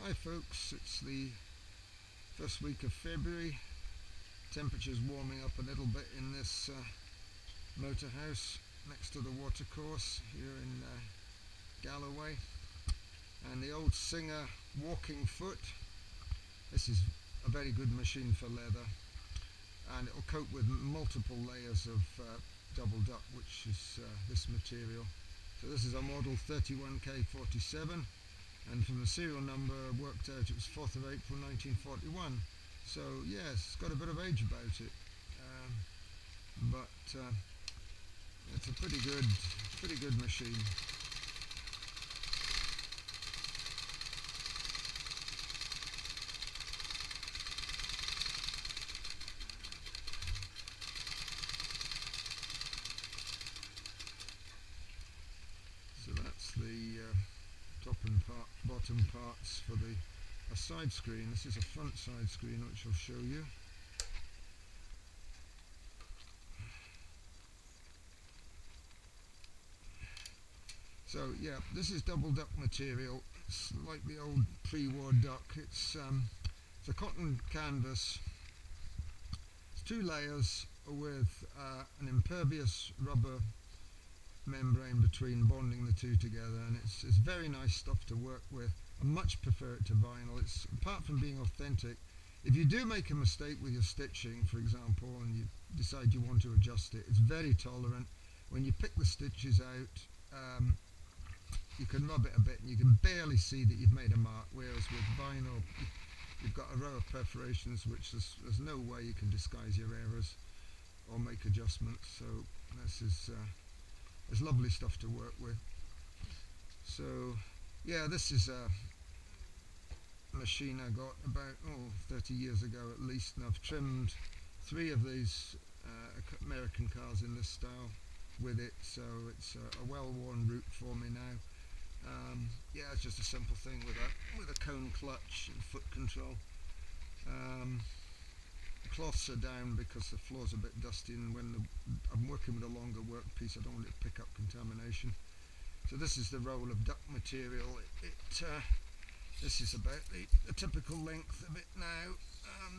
Hi folks, it's the first week of February. Temperature's warming up a little bit in this motor house next to the watercourse here in Galloway. And the old Singer walking foot. This is a very good machine for leather, and it'll cope with multiple layers of double duck, which is this material. So this is a model 31K47, and from the serial number worked out it was 4th of April 1941. So yes, it's got a bit of age about it, but it's a pretty good machine. So that's the top and bottom parts for a side screen. This is a front side screen, which I'll show you. So yeah, this is double duck material. It's like the old pre-war duck. It's a cotton canvas. It's 2 layers with an impervious rubber membrane between, bonding the two together, and it's very nice stuff to work with. I much prefer it to vinyl. It's, apart from being authentic, if you do make a mistake with your stitching, for example, and you decide you want to adjust it, it's very tolerant. When you pick the stitches out, you can rub it a bit and you can barely see that you've made a mark, whereas with vinyl you've got a row of perforations which there's no way you can disguise your errors or make adjustments. So this is it's lovely stuff to work with. So yeah, this is a machine I got about 30 years ago at least, and I've trimmed 3 of these American cars in this style with it, so it's a well-worn route for me now. Yeah, it's just a simple thing with a cone clutch and foot control. The cloths are down because the floor's a bit dusty, and when I'm working with a longer workpiece, I don't want it to pick up contamination. So this is the roll of duck material. This is about the typical length of it now.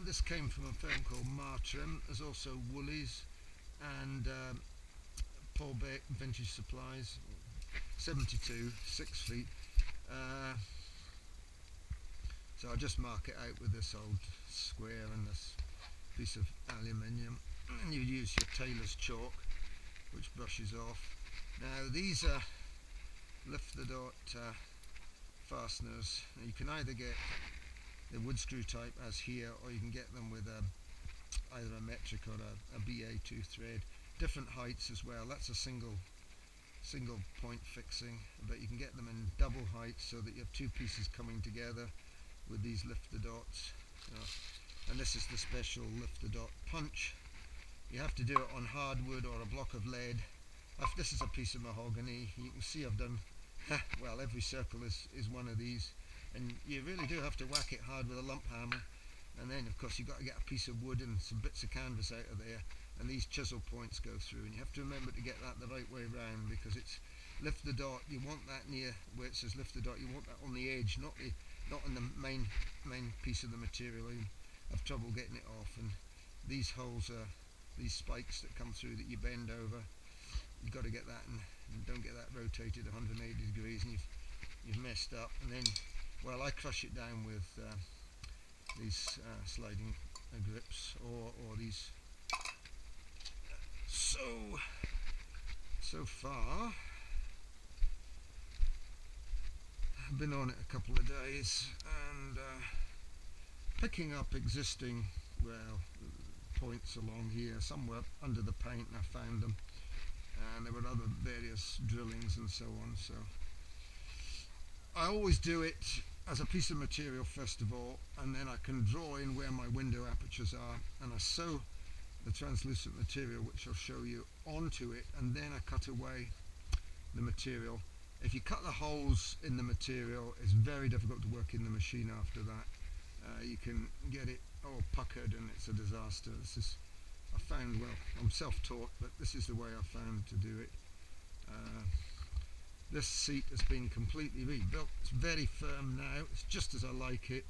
This came from a firm called Martrim. There's also Woolies and Paul Beck Vintage Supplies. 72, 6 feet. So I just mark it out with this old square and this piece of aluminium, and you use your tailor's chalk, which brushes off. Now these are lift the dot fasteners. Now you can either get the wood screw type as here, or you can get them with either a metric or a BA2 thread. Different heights as well. That's a single point fixing, but you can get them in double heights so that you have 2 pieces coming together with these lift the dots. And this is the special lift the dot punch. You have to do it on hardwood or a block of lead. This is a piece of mahogany. You can see I've done well, every circle is one of these, and you really do have to whack it hard with a lump hammer. And then of course you've got to get a piece of wood and some bits of canvas out of there, and these chisel points go through, and you have to remember to get that the right way round, because it's lift the dot. You want that near where it says lift the dot. You want that on the edge, not on the main piece of the material. You have trouble getting it off, and these holes are these spikes that come through that you bend over. You've got to get that, and don't get that rotated 180 degrees, and you've messed up. And then, well, I crush it down with these sliding grips or these. So far I've been on it a couple of days, and picking up existing points along here. Some were under the paint and I found them, and there were other various drillings and so on. So I always do it as a piece of material first of all, and then I can draw in where my window apertures are, and I sew the translucent material, which I'll show you, onto it, and then I cut away the material. If you cut the holes in the material, it's very difficult to work in the machine after that. You can get it all puckered and it's a disaster. I found, well, I'm self-taught, but this is the way I found to do it. This seat has been completely rebuilt. It's very firm now. It's just as I like it.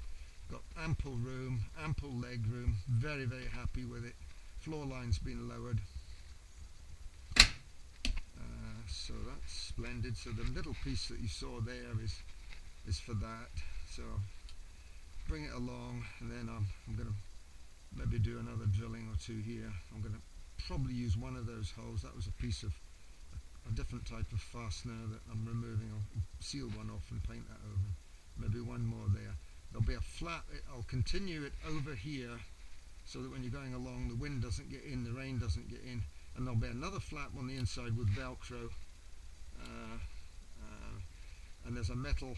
Got ample room, ample leg room. Very, very happy with it. Floor line's been lowered. So that's splendid. So the little piece that you saw there is for that. So bring it along, and then I'm going to maybe do another drilling or two here. I'm going to probably use one of those holes. That was a piece of a different type of fastener that I'm removing. I'll seal one off and paint that over. Maybe one more there. There'll be a flat. I'll continue it over here so that when you're going along, the wind doesn't get in, the rain doesn't get in, and there'll be another flap on the inside with Velcro, and there's a metal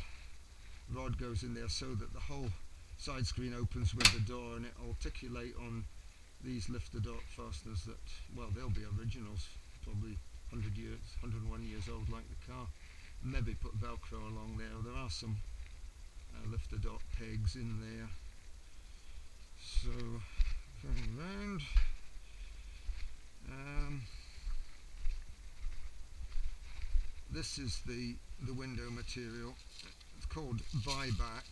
rod goes in there so that the whole side screen opens with the door, and it'll articulate on these lifter dot fasteners that, well, they'll be originals, probably 100 years, 101 years old like the car. Maybe put Velcro along there. There are some lifter dot pegs in there. So going round. This is the window material. It's called Buyback.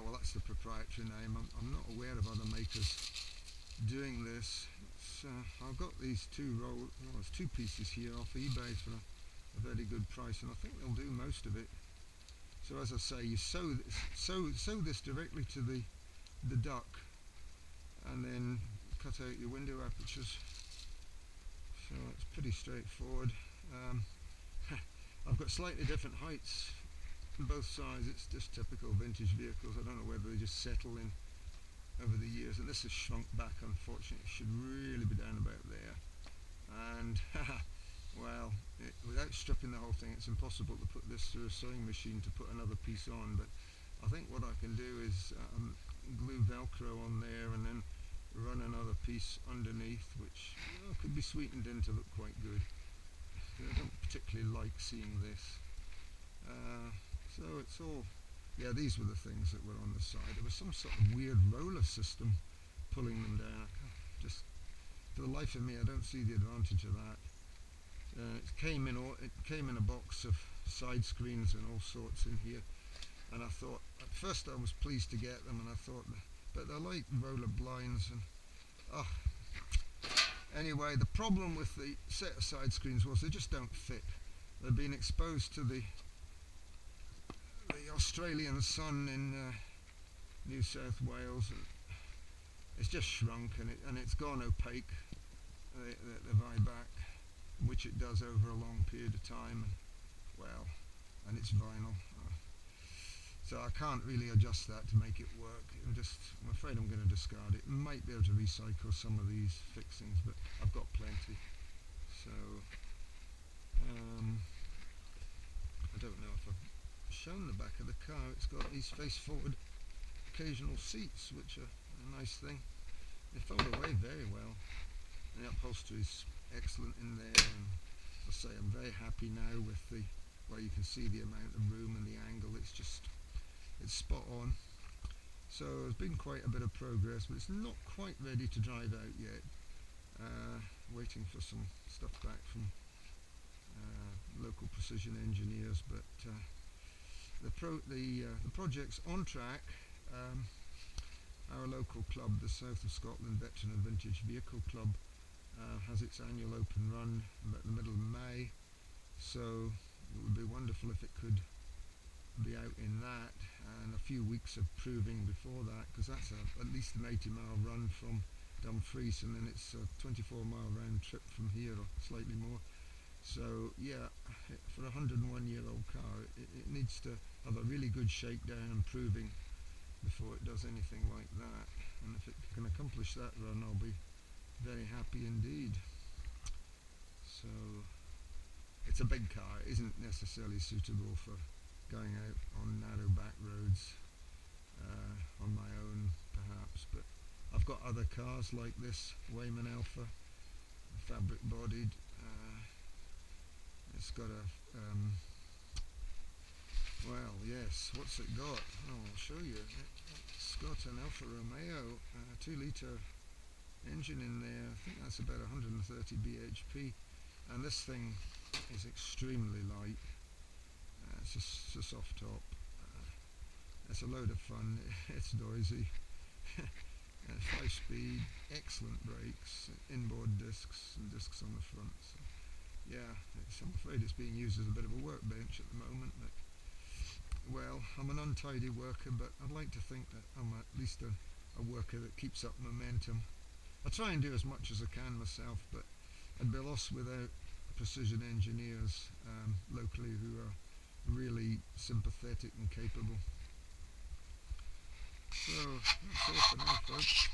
Well, that's the proprietary name. I'm not aware of other makers doing this. I've got these there's two pieces here off eBay for a very good price, and I think they'll do most of it. So as I say, you sew this directly to the duck, and then cut out your window apertures. So it's pretty straightforward. I've got slightly different heights on both sides. It's just typical vintage vehicles. I don't know whether they just settle in over the years, and this has shrunk back, unfortunately. It should really be down about there. And well, without stripping the whole thing, it's impossible to put this through a sewing machine to put another piece on, but I think what I can do is glue Velcro on there and then run another piece underneath, which could be sweetened in to look quite good. I don't particularly like seeing this. So it's all, yeah, these were the things that were on the side. There was some sort of weird roller system pulling them down. Just, for the life of me, I don't see the advantage of that. It came in a box of side screens and all sorts in here, and I thought, at first I was pleased to get them, and I thought, but they're like roller blinds, and anyway, the problem with the set of side screens was they just don't fit. They've been exposed to the Australian sun in New South Wales, and it's just shrunk, and it's gone opaque, the Buyback, which it does over a long period of time, and it's vinyl. So I can't really adjust that to make it work. I'm afraid I'm going to discard it. Might be able to recycle some of these fixings, but I've got plenty. So I don't know if I've shown the back of the car. It's got these face-forward occasional seats, which are a nice thing. They fold away very well, and the upholstery is excellent in there. And as I say, I'm very happy now with you can see the amount of room and the angle. It's spot on. So there's been quite a bit of progress, but it's not quite ready to drive out yet. Waiting for some stuff back from local precision engineers, but the project's on track. Our local club, the South of Scotland Veteran and Vintage Vehicle Club, has its annual open run about the middle of May, so it would be wonderful if it could be out in that, and a few weeks of proving before that, because that's at least an 80-mile run from Dumfries, and then it's a 24-mile round trip from here, or slightly more. So yeah, for a 101-year-old car, it needs to have a really good shakedown and proving before it does anything like that, and if it can accomplish that run, I'll be very happy indeed. So it's a big car. It isn't necessarily suitable for going out on narrow back roads on my own, perhaps, but I've got other cars like this Wayman Alpha, fabric bodied. It's got a well, yes, what's it got? Oh, I'll show you. It's got an Alfa Romeo 2-litre engine in there. I think that's about 130 bhp, and this thing is extremely light. It's a soft top. It's a load of fun. It's noisy. 5 speed, excellent brakes, inboard discs and discs on the front. So, yeah, I'm afraid it's being used as a bit of a workbench at the moment. But, well, I'm an untidy worker, but I'd like to think that I'm at least a worker that keeps up momentum. I try and do as much as I can myself, but I'd be lost without precision engineers locally who are really sympathetic and capable. So that's all for now, folks.